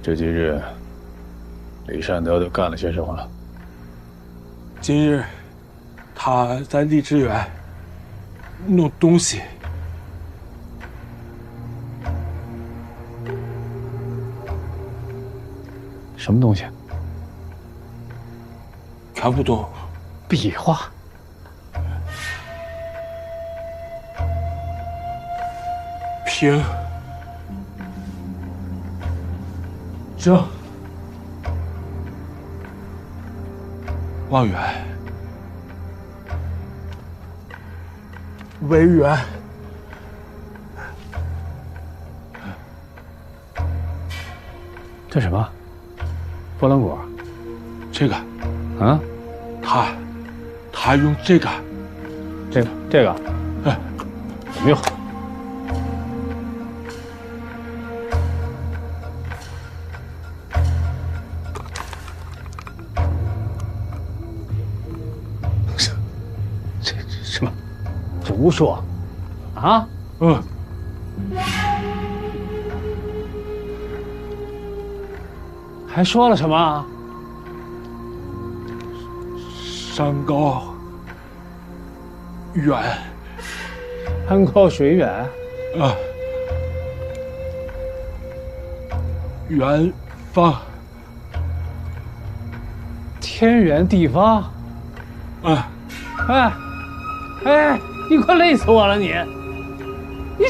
这几日，李善德都干了些什么？今日，他在荔枝园弄东西。什么东西？看不懂。笔画。平。正。望远。维园。这什么？波浪果？这个。啊？他用这个。这个。哎，有没有？这什么？这巫术啊？嗯。还说了什么？山高远，山高水远啊，远方，天圆地方，啊，哎，你快累死我了你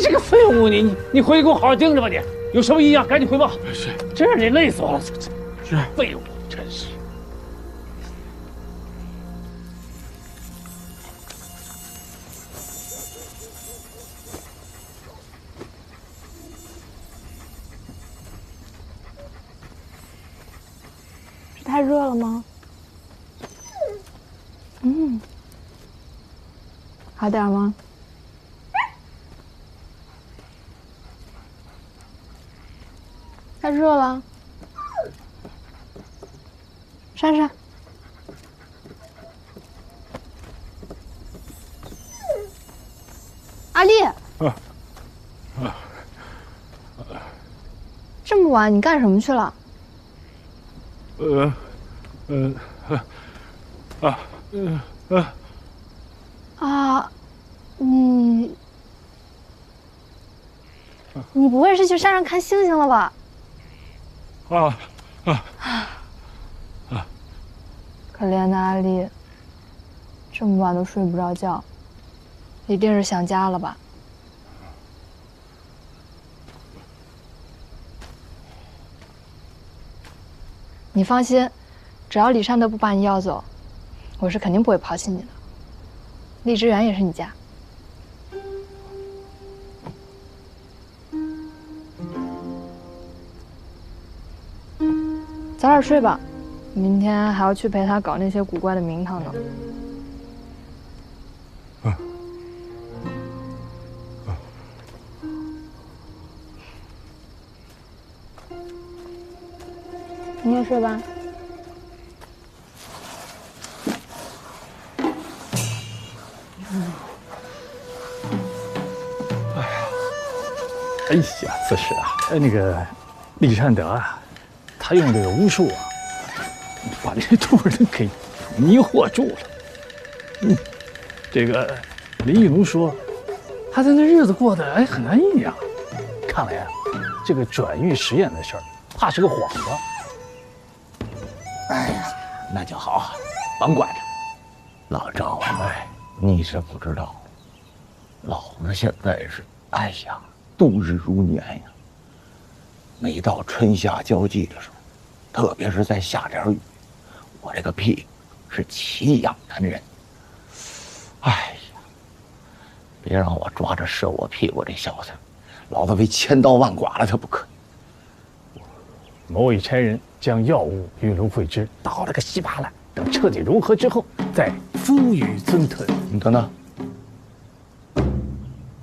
这个废物你回去给我好好盯着吧你，有什么异样赶紧汇报。是，真是你累死我了，是废物，真是。太热了吗？好点吗？太热了。珊珊，阿丽，这么晚你干什么去了？你不会是去山上看星星了吧？可怜的阿丽，这么晚都睡不着觉，一定是想家了吧？你放心，只要李善德不把你要走，我是肯定不会抛弃你的。荔枝园也是你家。早点睡吧，明天还要去陪他搞那些古怪的名堂呢。你也睡吧。哎呀，此时啊，那个李善德啊，他用这个巫术啊，把这众人给迷惑住了。这个林玉奴说，他的那日子过得很安逸啊，看来啊，这个转运实验的事儿，怕是个幌子。哎呀，那就好，甭管他。老赵啊，你是不知道，老子现在是，哎呀，度日如年呀。每到春夏交际的时候，特别是再下点雨，我这个屁股是奇痒难忍。哎呀，别让我抓着射我屁股这小子，老子非千刀万剐了他不可。某已差人将药物与芦荟汁捣了个稀巴烂，等彻底融合之后，再敷予尊吞。你等等，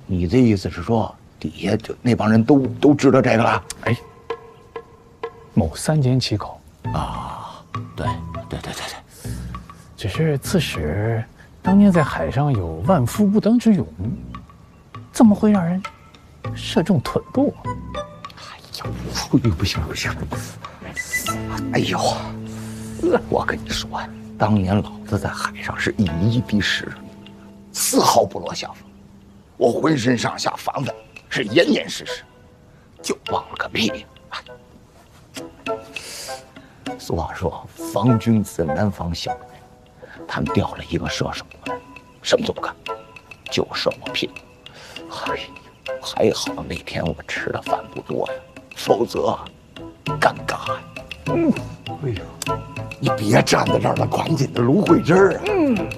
你的意思是说，底下就那帮人都知道这个了？哎，某3缄其口啊，对，只是刺史当年在海上有万夫不登之勇，怎么会让人射中臀部？哎呦，不行！哎呦，我跟你说，当年老子在海上是以一敌10，丝毫不落下风。我浑身上下防范是严严实实，就忘了个屁！俗话说，防君子难防小人。他们调了一个射手过来，什么都不干，就射我屁股。哎呀，还好那天我吃的饭不多呀，否则尴尬呀。哎呦，你别站在这儿了，赶紧的芦荟汁儿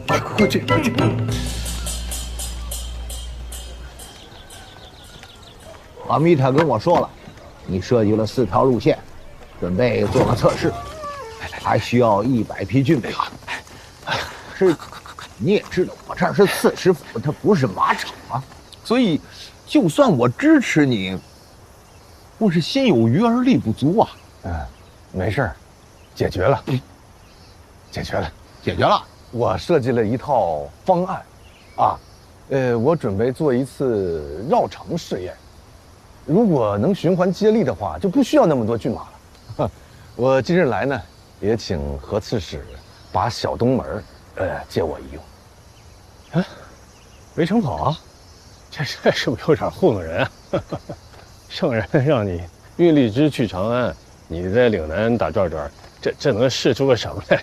啊！快去！阿米他跟我说了，你设计了4条路线，准备做个测试，还需要100匹军备。是，你也知道，我这儿是刺史府，它不是马场啊，所以就算我支持你，我是心有余而力不足啊。没事儿，解决了，解决了。我设计了一套方案，我准备做一次绕城试验。如果能循环接力的话，就不需要那么多骏马了。我今日来呢，也请何刺史把小东门借我一用。围城跑啊，这是不是有点糊弄人啊？圣人让你运荔枝去长安，你在岭南打转转，这能试出个什么来？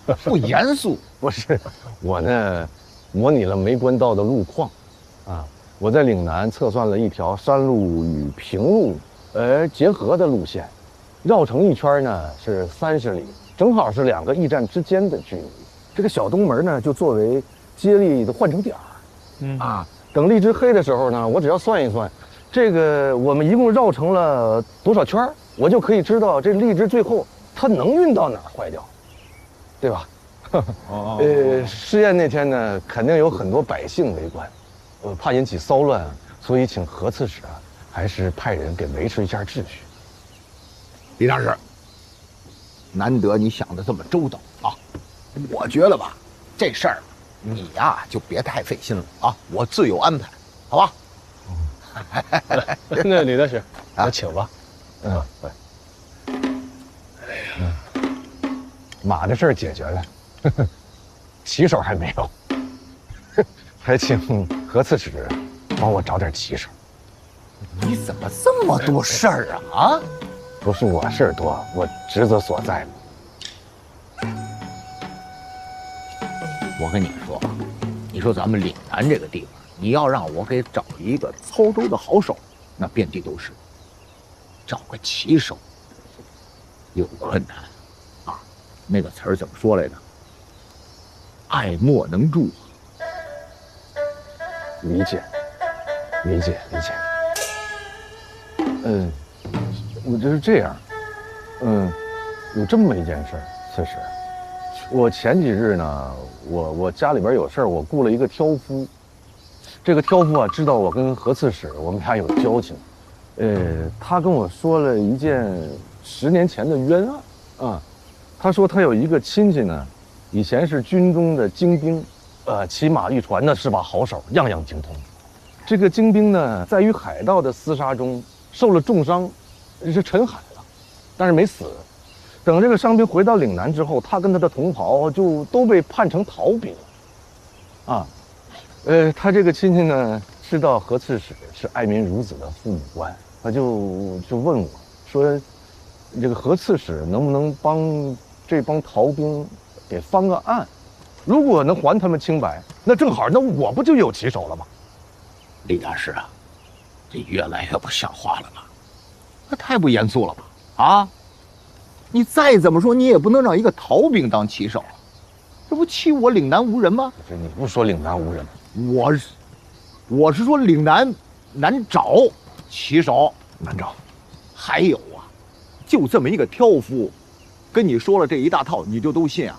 这不严肃。不是，我呢模拟了梅官道的路况，我在岭南测算了一条山路与平路结合的路线，绕城一圈呢是30里，正好是2个驿站之间的距离。这个小东门呢就作为接力的换乘点儿。等荔枝黑的时候呢，我只要算一算，这个我们一共绕成了多少圈，我就可以知道这荔枝最后它能运到哪儿坏掉，对吧？试验那天呢，肯定有很多百姓围观，我怕引起骚乱，所以请何刺史还是派人给维持一下秩序。李大使，难得你想的这么周到啊！我觉得吧，这事儿你呀就别太费心了啊，我自有安排，好吧？那李大使，我请吧。马的事儿解决了，骑手还没有，还请何刺史帮我找点骑手。你怎么这么多事儿啊？不是我事儿多，我职责所在嘛。我跟你说，你说咱们岭南这个地方，你要让我给找一个操舟的好手，那遍地都是。找个骑手有困难啊，那个词儿怎么说来着？爱莫能助。理解。我就是这样。有这么一件事儿，刺史，我前几日呢，我家里边有事儿，我雇了一个挑夫。这个挑夫知道我跟何刺史我们俩有交情，他跟我说了一件10年前的冤案他说他有一个亲戚呢，以前是军中的精兵，骑马御船的是把好手，样样精通。这个精兵呢，在与海盗的厮杀中受了重伤，是沉海了，但是没死。等这个伤兵回到岭南之后，他跟他的同袍就都被判成逃兵了。他这个亲戚呢，知道何刺史是爱民如子的父母官，他就问我说，这个何刺史能不能帮这帮逃兵给翻个案？如果能还他们清白，那正好，那我不就有旗手了吗？李大师啊，这越来越不像话了吧？那太不严肃了吧？啊，你再怎么说，你也不能让一个逃兵当旗手，这不欺我岭南无人吗？这你不说岭南无人吗？我是说岭南难找旗手，难找。还有啊，就这么一个挑夫，跟你说了这一大套，你就都信啊？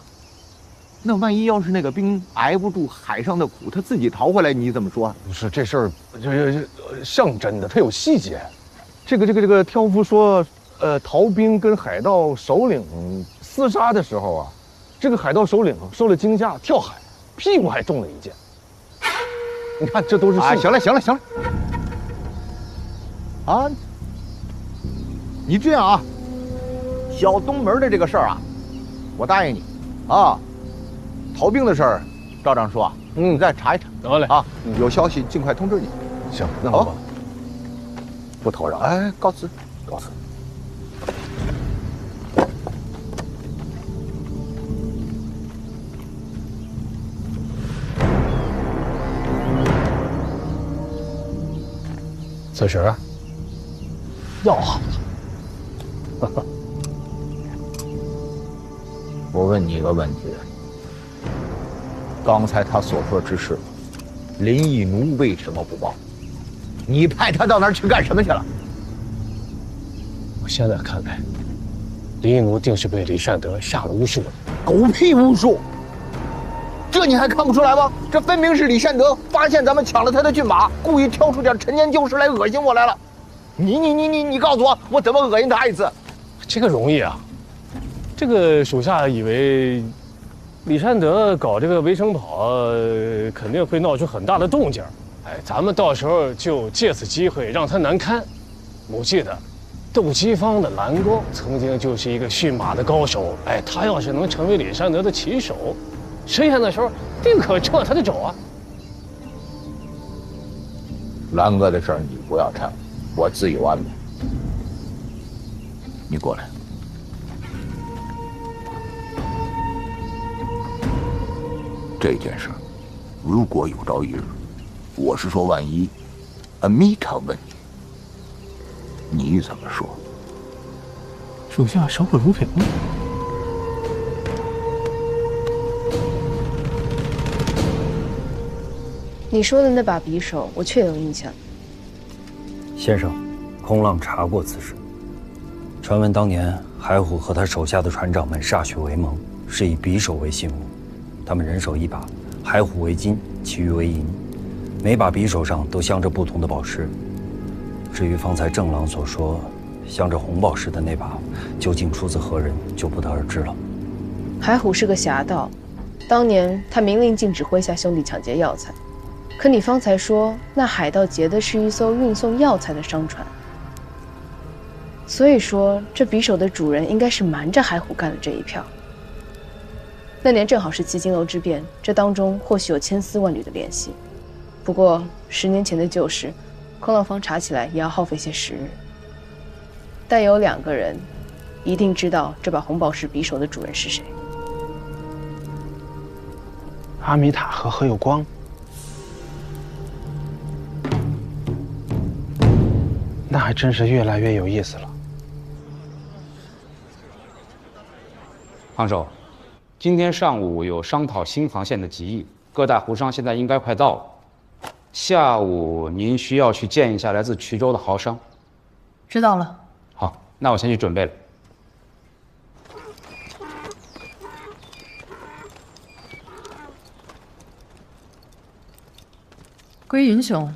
那万一要是那个兵挨不住海上的苦，他自己逃回来，你怎么说？不是这事儿，这像真的，他有细节。这个挑夫说，逃兵跟海盗首领厮杀的时候啊，这个海盗首领受了惊吓，跳海，屁股还中了一箭。你看，这都是啊，行了，啊，你这样啊，小东门的这个事儿啊，我答应你，啊，逃兵的事儿，照章说，你再查一查。好嘞啊，有消息尽快通知你。行，那好我不头让。哎，告辞。刺史，要好了。我问你一个问题，刚才他所说之事，林义奴为什么不报？你派他到那儿去干什么去了？我现在看来，林义奴定是被李善德下了巫术了。狗屁巫术！这你还看不出来吗？这分明是李善德发现咱们抢了他的骏马，故意挑出点陈年旧事来恶心我来了。你告诉我，我怎么恶心他一次？这个容易啊！这个属下以为李善德搞这个围城跑，肯定会闹出很大的动静。哎，咱们到时候就借此机会让他难堪。我记得，斗鸡坊的蓝光曾经就是一个驯马的高手。哎，他要是能成为李善德的骑手，剩下的时候定可撤他的肘啊！兰哥的事儿你不要掺和，我自有安排。你过来。这件事，如果有朝一日，我是说万一，阿米塔问你，你怎么说？属下守口如瓶。你说的那把匕首，我确有印象。先生，空浪查过此事。传闻当年海虎和他手下的船长们歃血为盟，是以匕首为信物。他们人手一把，海虎为金，其余为银。每把匕首上都镶着不同的宝石。至于方才郑郎所说镶着红宝石的那把，究竟出自何人，就不得而知了。海虎是个侠盗，当年他明令禁止麾下兄弟抢劫药材，可你方才说那海盗劫的是一艘运送药材的商船，所以说这匕首的主人应该是瞒着海虎干了这一票。那年正好是七金楼之变，这当中或许有千丝万缕的联系。不过10年前的旧事，空浪方查起来也要耗费些时日。但有2个人一定知道这把红宝石匕首的主人是谁。阿米塔和何有光，那还真是越来越有意思了。胖手，今天上午有商讨新防线的集议，各大湖商现在应该快到了。下午您需要去见一下来自衢州的豪商。知道了。好，那我先去准备了。归云兄，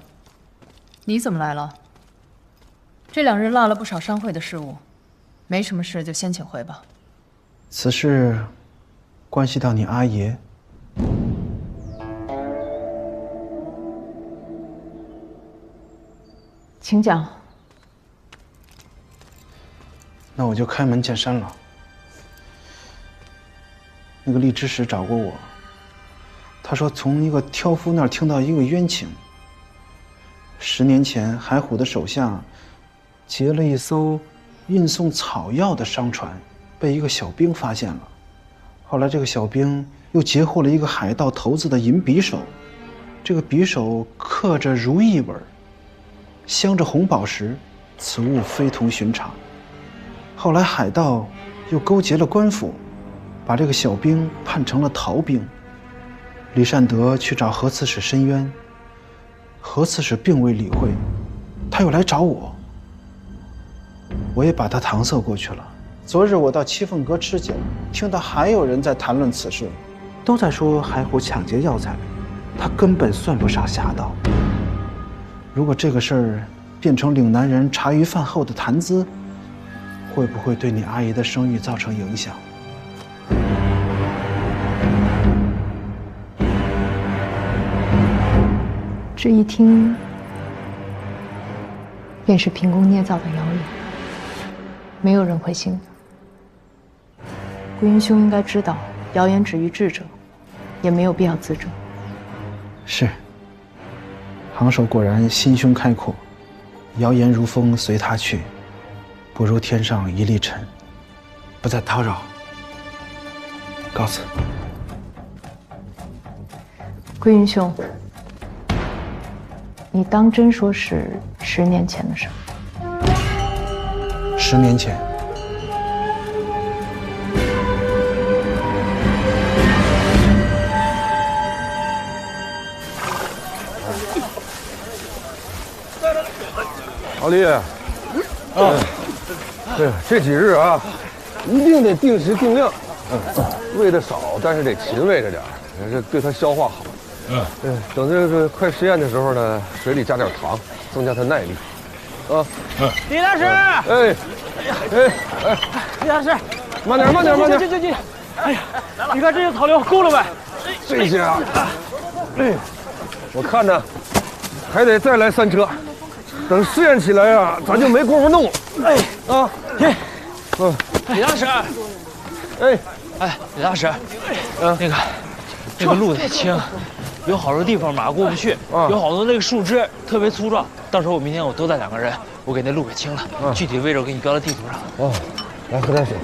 你怎么来了？这2日落了不少商会的事务，没什么事就先请回吧。此事关系到你阿爷，请讲。那我就开门见山了。那个荔枝使找过我，他说从一个挑夫那儿听到一个冤情。10年前，海虎的手下劫了一艘运送草药的商船，被一个小兵发现了。后来这个小兵又截获了一个海盗头子的银匕首，这个匕首刻着如意纹，镶着红宝石，此物非同寻常。后来海盗又勾结了官府，把这个小兵判成了逃兵。李善德去找何刺史申冤，何刺史并未理会，他又来找我，我也把他搪塞过去了。昨日我到七凤阁吃酒，听到还有人在谈论此事，都在说海虎抢劫药材，他根本算不上侠盗。如果这个事儿变成岭南人茶余饭后的谈资，会不会对你阿姨的声誉造成影响？这一听，便是凭空捏造的谣言，没有人会信的。桂云兄应该知道，谣言止于智者，也没有必要自证。是，行首果然心胸开阔，谣言如风随他去，不如天上一粒尘。不再叨扰，告辞。桂云兄，你当真说是10年前的事？10年前。老李，对，这几日啊，一定得定时定量，喂的少，但是得勤喂着点，这对它消化好。等这个快实验的时候呢，水里加点糖，增加它耐力。啊，李大师，李大师，慢点，慢点，慢点。这，哎呀，你看这些草料够了没？这些啊，我看呢，还得再来3车。等试验起来啊，咱就没工夫弄了。李大师，李大师，那个路得清，有好多地方马过不去，有好多那个树枝特别粗壮。到时候明天我多带2个人，我给那路给清了，具体位置我给你标在地图上。来喝点水。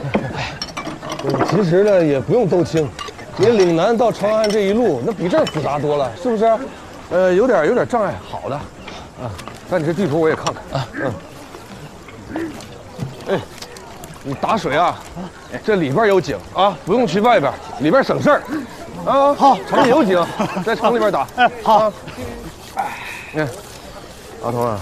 其实呢也不用都清，你岭南到长安这一路，那比这儿复杂多了，是不是？有点障碍，好的，但你这地图我也看看啊，你打水啊，这里边有井啊，不用去外边，里边省事儿。好，城里有井，在城里边打。好。阿童啊，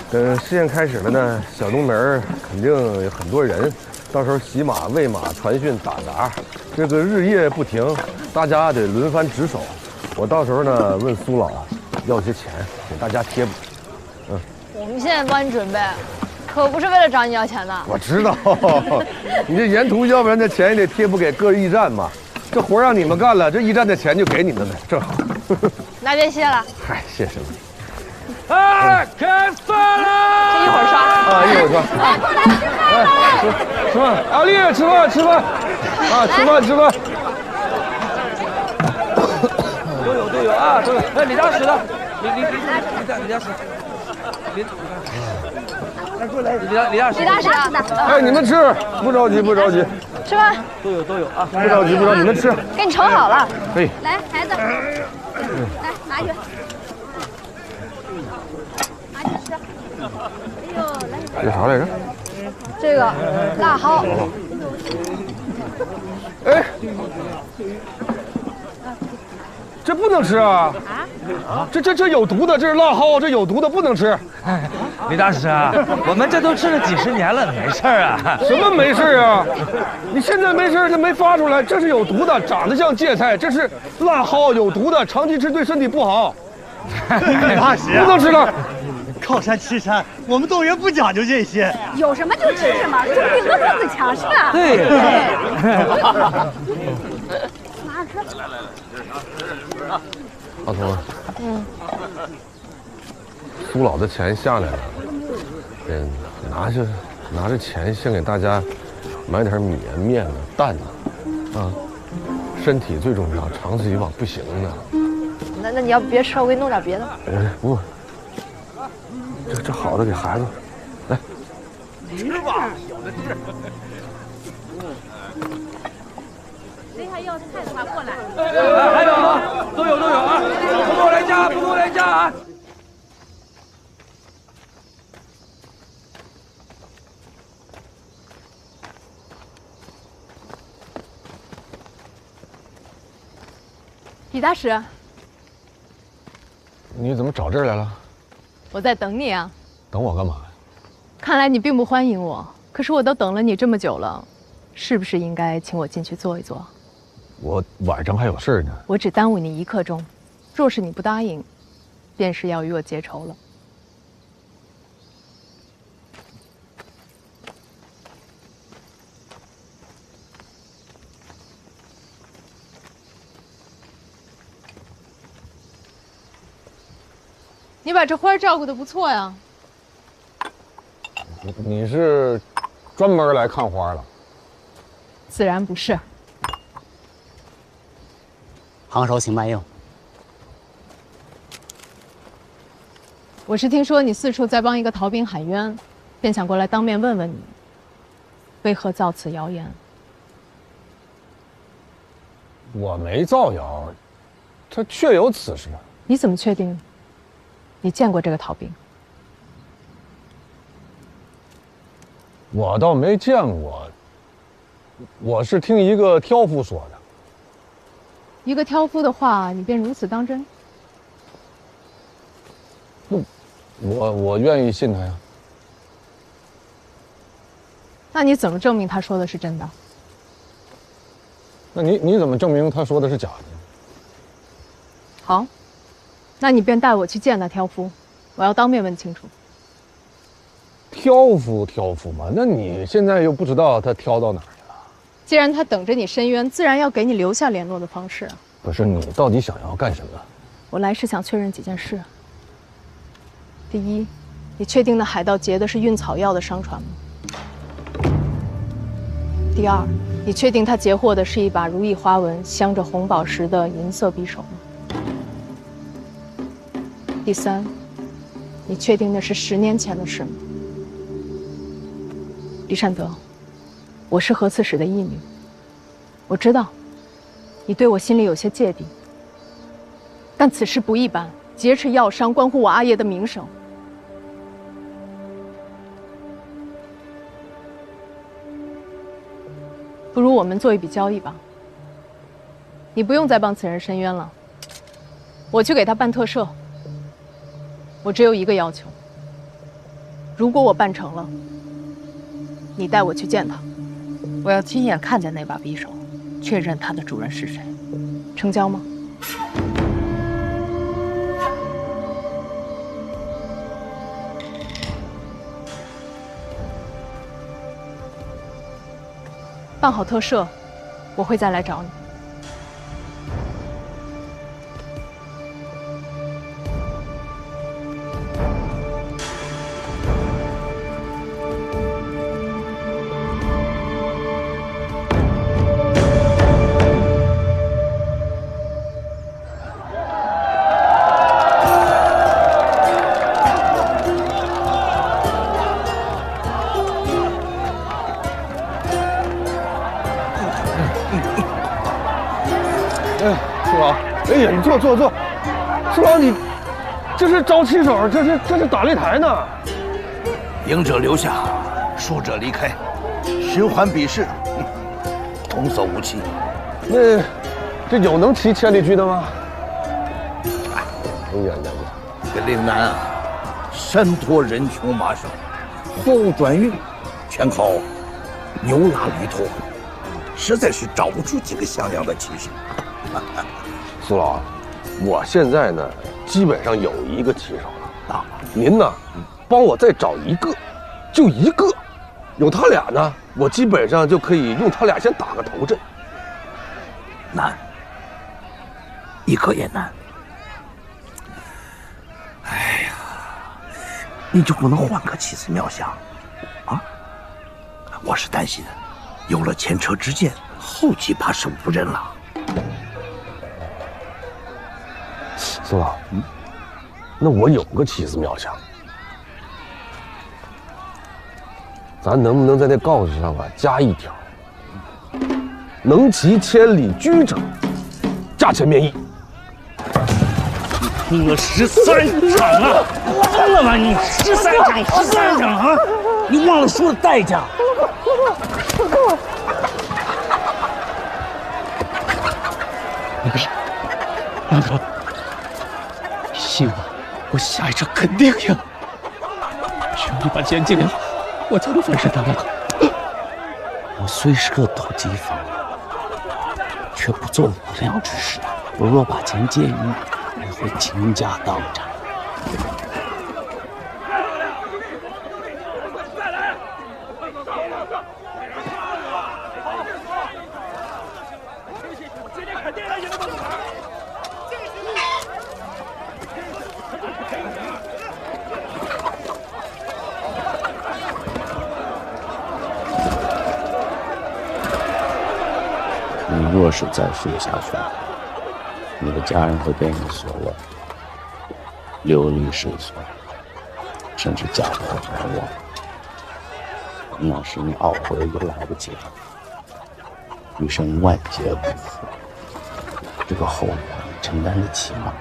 等试验开始了呢，小东门肯定有很多人，到时候骑马、喂马、传讯、打杂，这个日夜不停，大家得轮番值守。我到时候呢问苏老要些钱，给大家贴补。我们现在帮你准备，可不是为了找你要钱的。我知道，你这沿途要不然这钱也得贴补给各驿站嘛。这活让你们干了，这驿站的钱就给你们了，正好。那别谢了。嗨，谢什么？开饭了！这一会儿刷。一会儿刷。过来吃饭！阿丽，吃饭！吃饭！都有啊，都有。李大师的，李大师，李大师的。你们吃，不着急。吃饭。都有啊，不着急，你们吃。给你盛好了。可以。来，孩子，来拿去。拿去吃。哎呦，来。这啥来着？这个辣蒿。这不能吃啊！这有毒的，这是辣蒿，这有毒的不能吃。李大师啊，我们这都吃了几10年了，没事啊。什么没事啊？你现在没事，这没发出来，这是有毒的，长得像芥菜，这是辣蒿，有毒的，长期吃对身体不好。李大师不能吃了。靠山吃山，我们动物园不讲究这些，有什么就吃什么，中医和孙子强是吧？对。马上吃。阿童，苏老的钱下来了，拿着钱先给大家买点米啊、面啊、蛋啊，身体最重要，长此以往不行的。那你要别吃，我给你弄点别的。不，这好的给孩子，来，吃吧，有的是。谁还要菜的话过来。还有啊，都有啊，不多来加，不多来加啊。李大使，你怎么找这儿来了？我在等你啊。等我干嘛呀？看来你并不欢迎我，可是我都等了你这么久了，是不是应该请我进去坐一坐？我晚上还有事呢。我只耽误你1刻钟，若是你不答应，便是要与我结仇了。你把这花照顾得不错呀。你是专门来看花了？自然不是。杭州请慢用。我是听说你四处在帮一个逃兵喊冤，便想过来当面问问你，为何造此谣言？我没造谣，他确有此事。你怎么确定？你见过这个逃兵？我倒没见过，我是听一个挑夫说的。一个挑夫的话，你便如此当真？我愿意信他呀。那你怎么证明他说的是真的？那你怎么证明他说的是假的呢？好，那你便带我去见那挑夫，我要当面问清楚。挑夫嘛，那你现在又不知道他挑到哪儿去了。既然他等着你申冤，自然要给你留下联络的方式。不是，你到底想要干什么？我来是想确认几件事。第一，你确定那海盗劫的是运草药的商船吗？第二，你确定他劫获的是一把如意花纹、镶着红宝石的银色匕首吗？第三，你确定那是10年前的事吗？李善德，我是何刺史的义女，我知道你对我心里有些芥蒂，但此事不一般，劫持药商关乎我阿爷的名声。不如我们做一笔交易吧。你不用再帮此人申冤了，我去给他办特赦。我只有一个要求，如果我办成了，你带我去见他，我要亲眼看见那把匕首，确认它的主人是谁。成交吗？办好特赦，我会再来找你。苏老，哎呀，你坐。苏老，你这是招旗手，这是打擂台呢。赢者留下，输者离开，循环比试，童叟无欺。这有能骑千里驹的吗？哎呀，这岭南啊，山多人穷马少，货物转运全靠牛拉驴拖，实在是找不出几个像样的骑手。苏老，我现在呢，基本上有一个骑手了啊。您呢，帮我再找一个，就一个，有他俩呢，我基本上就可以用他俩先打个头阵。难，一个也难。哎呀，你就不能换个奇思妙想啊？我是担心，有了前车之鉴，后继怕是无人了。苏老，那我有个奇思妙想，咱能不能在那告示上啊加一条？能骑千里驹者，驾前免役。拼了13场啊！疯了吧你？13场啊！你忘了输的代价？大哥，大哥，信我，我下一场肯定赢。只要你把剑尽了，我就能翻身当了。我虽是个斗鸡坊，却不做无聊之事。我若把钱借你，我会倾家荡产。你若是再输下去，你的家人会被你所亡，流离失所，甚至家破人亡。那时你懊悔也来不及了，余生万劫不复。这个后果你承担得起吗？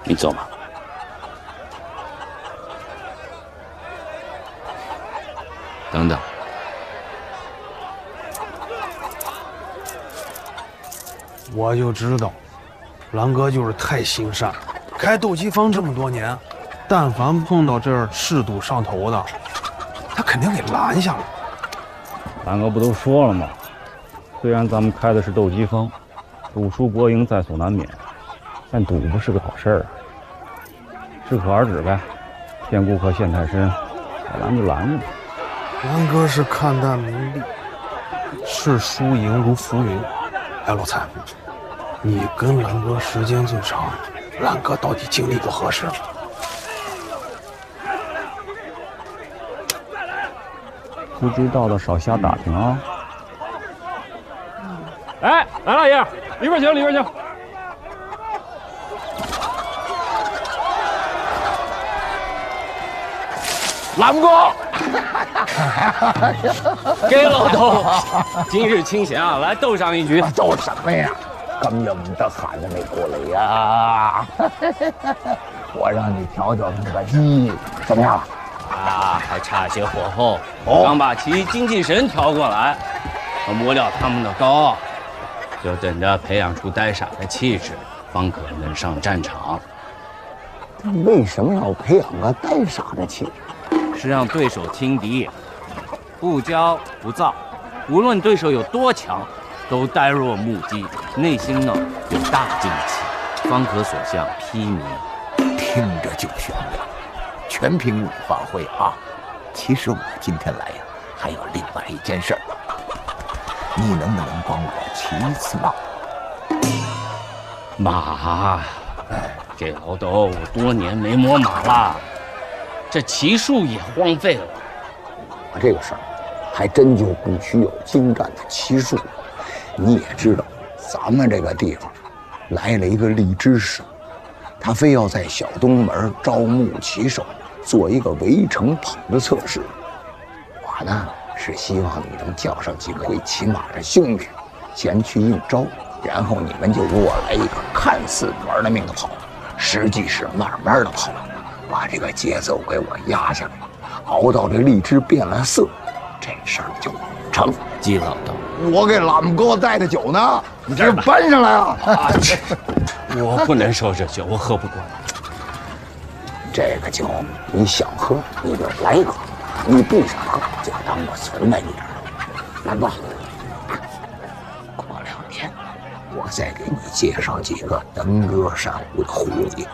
你走吧。等等，我就知道，兰哥就是太心善了。开斗鸡坊这么多年，但凡碰到这儿嗜赌上头的，他肯定给拦下了。兰哥不都说了吗？虽然咱们开的是斗鸡坊，赌输国营在所难免，但赌不是个好事儿啊。适可而止呗，骗顾客陷太深，该拦就拦着吧。兰哥是看淡名利，视输赢如浮云。哎，老蔡，你跟兰哥时间最长，兰哥到底经历过何事？不知道的少瞎打听啊。哎，来了爷，里边请，里边请。兰哥，给老头，今日清闲啊，来斗上一局。斗什么呀？根本的喊都没过来呀！我让你调调那个鸡，怎么样？啊，还差些火候。刚把其精气神调过来，要磨掉他们的高傲，就等着培养出呆傻的气质，方可能上战场。为什么要培养个呆傻的气质？是让对手轻敌，不骄不躁，无论对手有多强，都呆若木鸡，内心呢有大劲气，方可所向披靡。听着就炫亮，全凭你发挥啊！其实我今天来呀，还有另外一件事儿，你能不能帮我骑一次马？马，这老斗我多年没摸马了。这骑术也荒废了。我这个事儿，还真就不需有精湛的骑术。你也知道，咱们这个地方来了一个荔枝使，他非要在小东门招募骑手，做一个围城跑的测试。我呢是希望你能叫上几个会骑马的兄弟，前去应招，然后你们就给我来一个看似玩了命的跑，实际是慢慢的跑。把这个节奏给我压下来，熬到这荔枝变了色，这事儿就成。季老道，我给俺哥带的酒呢，你这搬上来啊！我不能收这酒，我喝不过来。这个酒你想喝你就来一口，你不想喝就当我存在你这儿。来吧，过2天我再给你介绍几个能歌善舞的狐狸，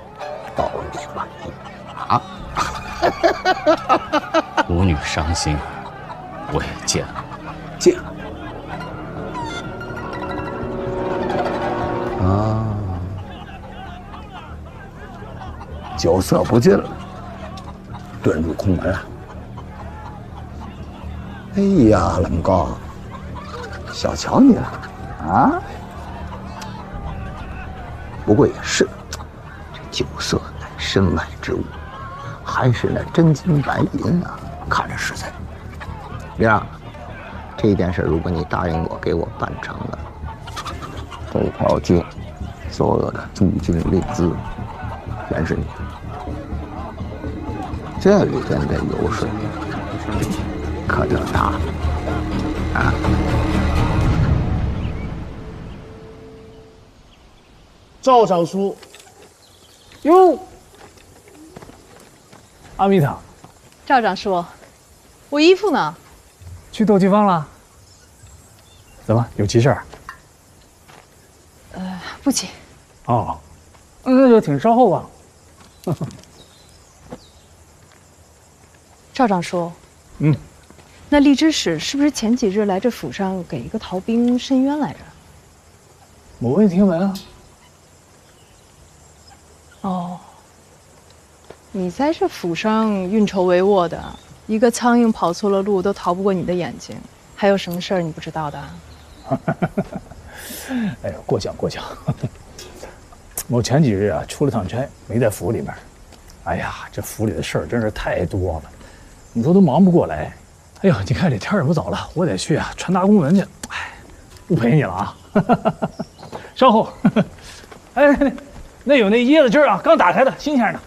保你满意。啊！舞女伤心，我也见了，见了。啊，酒色不进了，遁入空门了。哎呀，冷哥，小瞧你了啊！不过也是，这酒色乃身外之物，还是那真金白银啊，看着实在。玲儿，这件事如果你答应我给我办成了，这条街所有的租金利资全是你的。这里边的油水可就大了啊！赵尚书，哟，阿米塔，赵长叔，我姨父呢？去斗鸡坊了？怎么有急事儿？不急。哦，那就请稍后吧。赵长叔，嗯，那荔枝使是不是前几日来这府上给一个逃兵申冤来着？我未听闻啊。哦，你在这府上运筹帷幄的，一个苍蝇跑错了路都逃不过你的眼睛，还有什么事儿你不知道的？哎呦，过奖过奖。我前几日啊出了趟差，没在府里面。哎呀，这府里的事儿真是太多了，你说都忙不过来。哎呦，你看这天也不早了，我得去啊传达公文去。哎，不陪你了啊。稍后。哎，那有那椰子汁啊，刚打开的，新鲜的。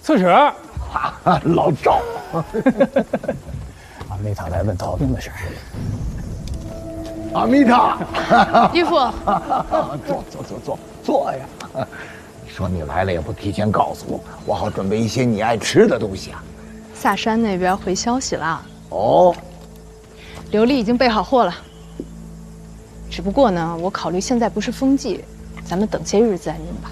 刺史，老赵。阿米塔来问逃兵的事儿。阿米塔，姨父，坐呀！你说你来了也不提前告诉我，我好准备一些你爱吃的东西啊。下山那边回消息了。哦，琉璃已经备好货了。只不过呢，我考虑现在不是风季，咱们等些日子再运吧。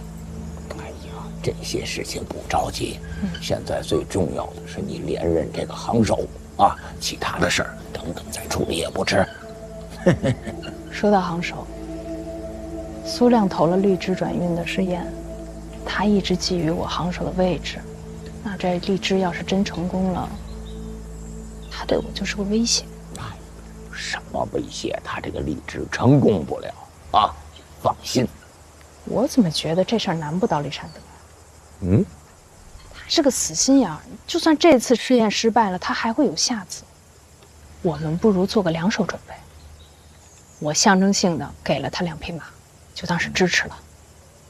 哎呀，这些事情不着急，现在最重要的是你连任这个行首啊，其他的事儿等等再处理也不迟。说到行首，苏亮投了荔枝转运的试验，他一直觊觎我行首的位置。那这荔枝要是真成功了，他对我就是个威胁。什么威胁？他这个荔枝成功不了啊！放心，我怎么觉得这事儿难不倒李善德？嗯，他是个死心眼儿，就算这次试验失败了，他还会有下次。我们不如做个两手准备。我象征性的给了他2匹马，就当是支持了。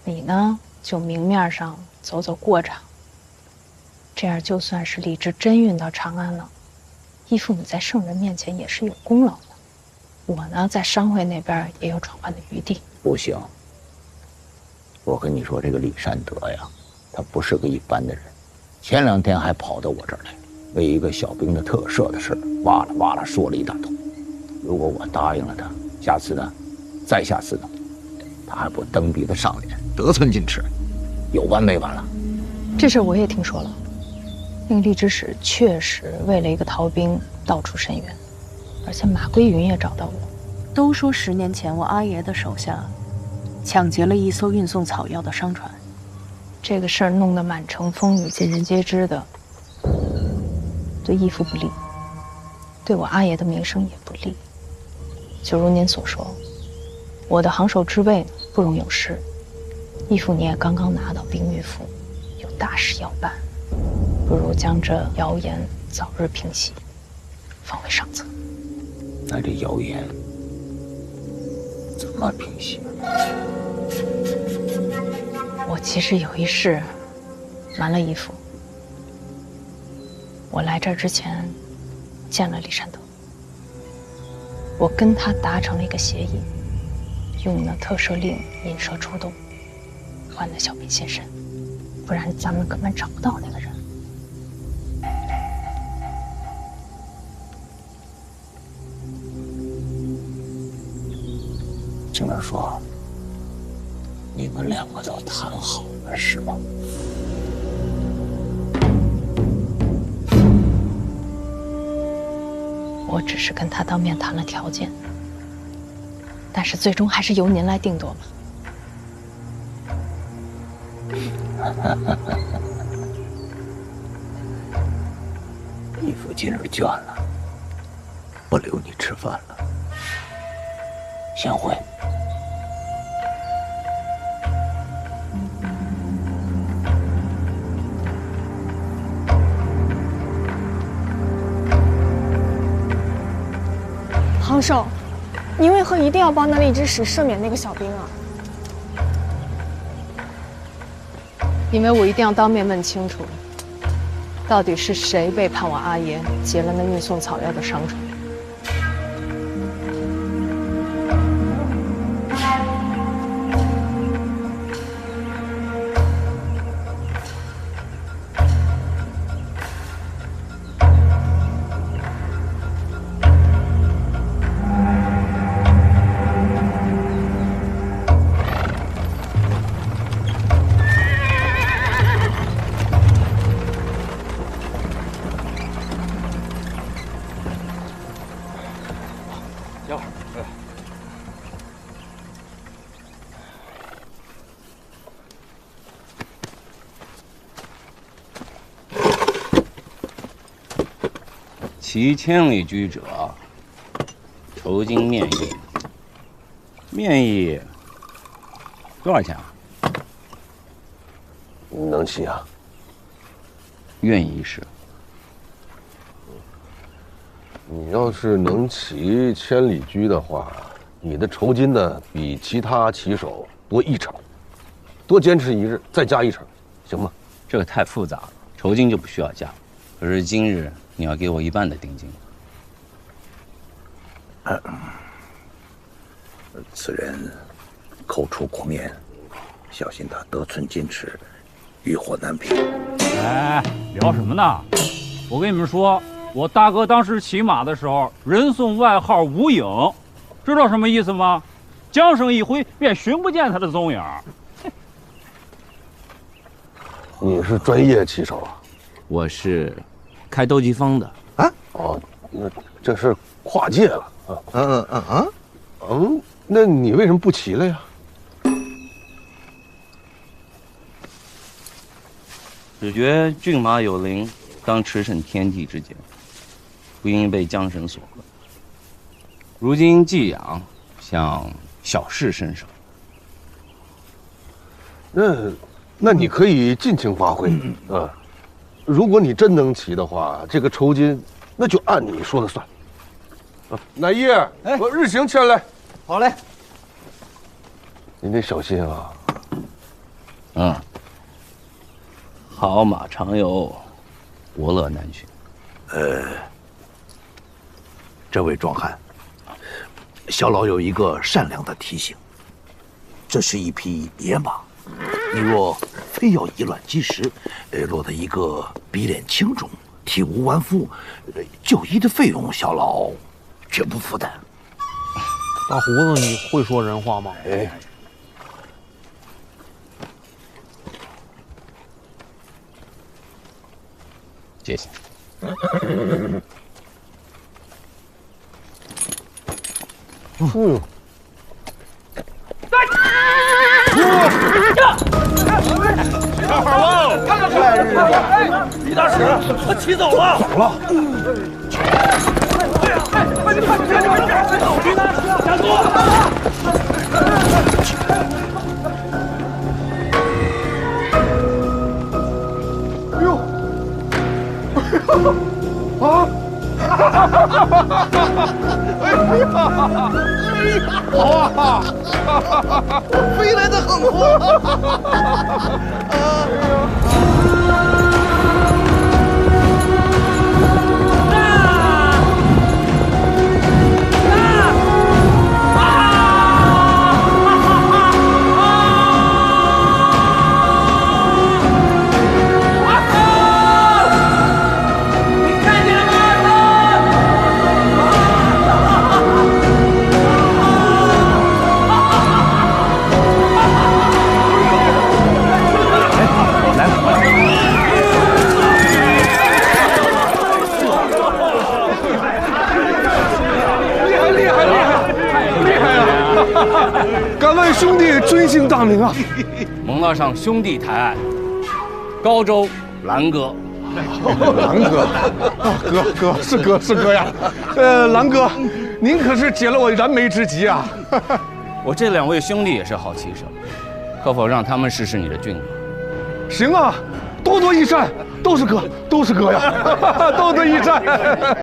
你呢，就明面上走走过场。这样就算是荔枝真运到长安了，义父你在圣人面前也是有功劳的。我呢，在商会那边也有转换的余地。不行，我跟你说，这个李善德呀，他不是个一般的人。前2天还跑到我这儿来，为一个小兵的特赦的事哇啦哇啦说了一大通。如果我答应了他，下次呢，再下次呢，他还不蹬鼻子上脸，得寸进尺，有完没完了？这事我也听说了，那个荔枝使确实为了一个逃兵到处申冤，而且马归云也找到我，都说10年前我阿爷的手下抢劫了一艘运送草药的商船，这个事儿弄得满城风雨，尽人皆知的，对义父不利，对我阿爷的名声也不利。就如您所说，我的行首之位呢不容有失。义父你也刚刚拿到兵御府，有大事要办，不如将这谣言早日平息，方为上策。那这谣言怎么平息？我其实有一事瞒了义父。我来这儿之前见了李善德，我跟他达成了一个协议，用那特赦令引蛇出洞，换那小兵现身，不然咱们根本找不到那个人。静儿说，你们2个都谈好了是吗？我只是跟他当面谈了条件，但是最终还是由您来定夺吧。义父今日倦了，不留你吃饭了。先回。杭寿，你为何一定要帮那荔枝使赦免那个小兵啊？因为我一定要当面问清楚，到底是谁背叛我阿爷，劫了那运送草药的商船。其千里居者，酬金面议。面议多少钱啊？你能骑啊？愿意一试。你要是能骑千里驹的话，你的酬金呢比其他骑手多1成，多坚持1日再加1成，行吗？这个太复杂了，酬金就不需要加。可是今日你要给我1半的定金。此人口出狂言，小心他得寸进尺，欲火难平。哎，聊什么呢？我跟你们说，我大哥当时骑马的时候，人送外号无影，知道什么意思吗？缰绳一挥，便寻不见他的踪影。你是专业骑手啊？我是开斗技坊的啊。哦，那这是跨界了啊。那你为什么不骑了呀？只觉骏马有灵，当驰骋天地之间，不应被缰绳所困。如今寄养，想小试身手。那你可以尽情发挥啊！如果你真能骑的话，这个酬金那就按你说的算。乃叶，把日行牵来。好嘞。你得小心啊。好马常有，伯乐难寻。这位壮汉，小老有一个善良的提醒：这是一匹野马，你若非要以卵击石，落得一个鼻脸青肿、体无完肤，就医的费用小老绝不负担。大胡子，你会说人话吗？谢谢。呦！小伙子，赖日子，李大使，他骑走了。走了。快点，李大使，下坐。啊！哎呀！好啊！飞来的很敢问兄弟尊姓大名啊？蒙大上兄弟抬爱，高州兰哥。狼哥，哥是哥呀，狼哥，您可是解了我燃眉之急啊！我这2位兄弟也是好棋手，可否让他们试试你的骏马？行啊，多多益善，都是哥呀，多多益善。